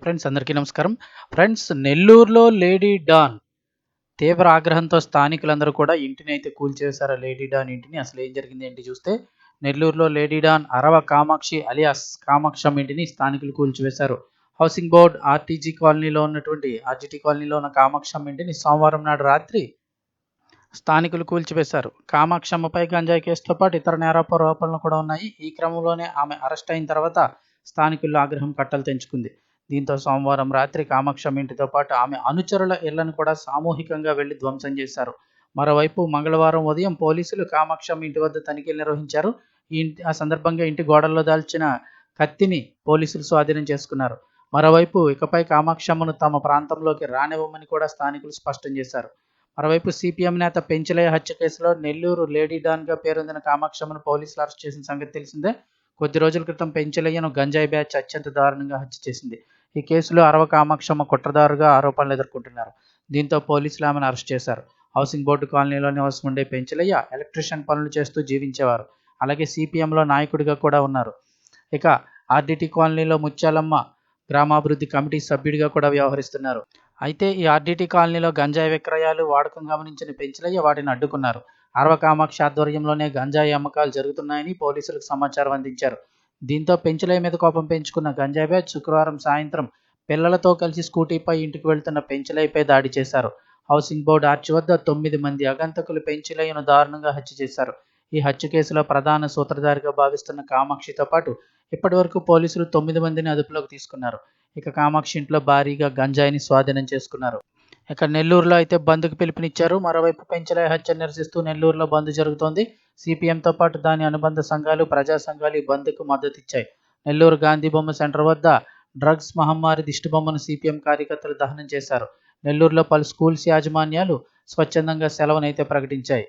Friends అందరికీ నమస్కారం. Friends నెల్లూరులో లేడీ డాన్ తీవ్ర ఆగ్రహంతో స్థానికులందరూ కూడా ఇంటిని అయితే కూల్చేశారు. లేడీ డాన్ ఇంటిని. అసలు ఏం జరిగింది ఏంటి చూస్తే నెల్లూరులో లేడీ డాన్ అరవ కామాక్షి అలియాస్ కామాక్షం ఇంటిని స్థానికులు కూల్చివేశారు. హౌసింగ్ బోర్డ్ ఆర్టీజీ కాలనీలో ఉన్నటువంటి ఆర్జీటీ కాలనీలో ఉన్న కామాక్షం ఇంటిని సోమవారం నాడు రాత్రి స్థానికులు కూల్చివేశారు. కామాక్షమ్మపై గంజాయి కేసుతో పాటు ఇతర నేరారోపణలు కూడా ఉన్నాయి. ఈ క్రమంలోనే ఆమె అరెస్ట్ అయిన తర్వాత స్థానికుల్లో ఆగ్రహం కట్టలు తెంచుకుంది. దీంతో సోమవారం రాత్రి కామాక్షమ్మ ఇంటితో పాటు ఆమె అనుచరుల ఇళ్లను కూడా సామూహికంగా వెళ్లి ధ్వంసం చేశారు. మరోవైపు మంగళవారం ఉదయం పోలీసులు కామాక్షమ్మ ఇంటి వద్ద తనిఖీలు నిర్వహించారు. ఆ సందర్భంగా ఇంటి గోడల్లో దాల్చిన కత్తిని పోలీసులు స్వాధీనం చేసుకున్నారు. మరోవైపు ఇకపై కామాక్షమ్మను తమ ప్రాంతంలోకి రానివ్వమని కూడా స్థానికులు స్పష్టం చేశారు. మరోవైపు సిపిఎం నేత పెంచలయ్య హత్య కేసులో నెల్లూరు లేడీ డాన్గా పేరొందిన కామాక్షమ్మను పోలీసులు అరెస్ట్ చేసిన సంగతి తెలిసిందే. కొద్ది రోజుల క్రితం పెంచలయ్యను గంజాయి బ్యాచ్ అత్యంత దారుణంగా హత్య చేసింది. ఈ కేసులో అరవ కామాక్షమ్మ కుట్రదారుగా ఆరోపణలు ఎదుర్కొంటున్నారు. దీంతో పోలీసులు ఆమెను అరెస్ట్ చేశారు. హౌసింగ్ బోర్డు కాలనీలో నివాసం ఉండే పెంచలయ్య ఎలక్ట్రీషియన్ పనులు చేస్తూ జీవించేవారు. అలాగే సిపిఎంలో నాయకుడిగా కూడా ఉన్నారు. ఇక ఆర్డీటీ కాలనీలో ముత్యాలమ్మ గ్రామాభివృద్ధి కమిటీ సభ్యుడిగా కూడా వ్యవహరిస్తున్నారు. అయితే ఈ ఆర్డీటీ కాలనీలో గంజాయి విక్రయాలు వాడకం గమనించిన పెంచలయ్య వాటిని అడ్డుకున్నారు. అరవ కామాక్షి ఆధ్వర్యంలోనే గంజాయి అమ్మకాలు జరుగుతున్నాయని పోలీసులకు సమాచారం అందించారు. దీంతో పెంచలయ్య మీద కోపం పెంచుకున్న గంజాయి బ్యాచ్ శుక్రవారం సాయంత్రం పిల్లలతో కలిసి స్కూటీపై ఇంటికి వెళ్తున్న పెంచలయ్యపై దాడి చేశారు. హౌసింగ్ బోర్డు ఆర్చి వద్ద 9 మంది ఆగంతకులు పెంచలయ్యను దారుణంగా హత్య చేశారు. ఈ హత్య కేసులో ప్రధాన సూత్రధారిగా భావిస్తున్న కామాక్షితో పాటు ఇప్పటివరకు పోలీసులు 9 మందిని అదుపులోకి తీసుకున్నారు. ఇక కామాక్షి ఇంట్లో భారీగా గంజాయిని స్వాధీనం చేసుకున్నారు. ఇక నెల్లూరులో అయితే బంద్కు పిలుపునిచ్చారు. మరోవైపు పెంచలయ్య హత్య నిరసిస్తూ నెల్లూరులో బంద్ జరుగుతోంది. సిపిఎంతో పాటు దాని అనుబంధ సంఘాలు, ప్రజా సంఘాలు ఈ బంద్కు మద్దతిచ్చాయి. నెల్లూరు గాంధీ బొమ్మ సెంటర్ వద్ద డ్రగ్స్ మహమ్మారి దిష్టిబొమ్మను సిపిఎం కార్యకర్తలు దహనం చేశారు. నెల్లూరులో పలు స్కూల్స్ యాజమాన్యాలు స్వచ్ఛందంగా సెలవునైతే ప్రకటించాయి.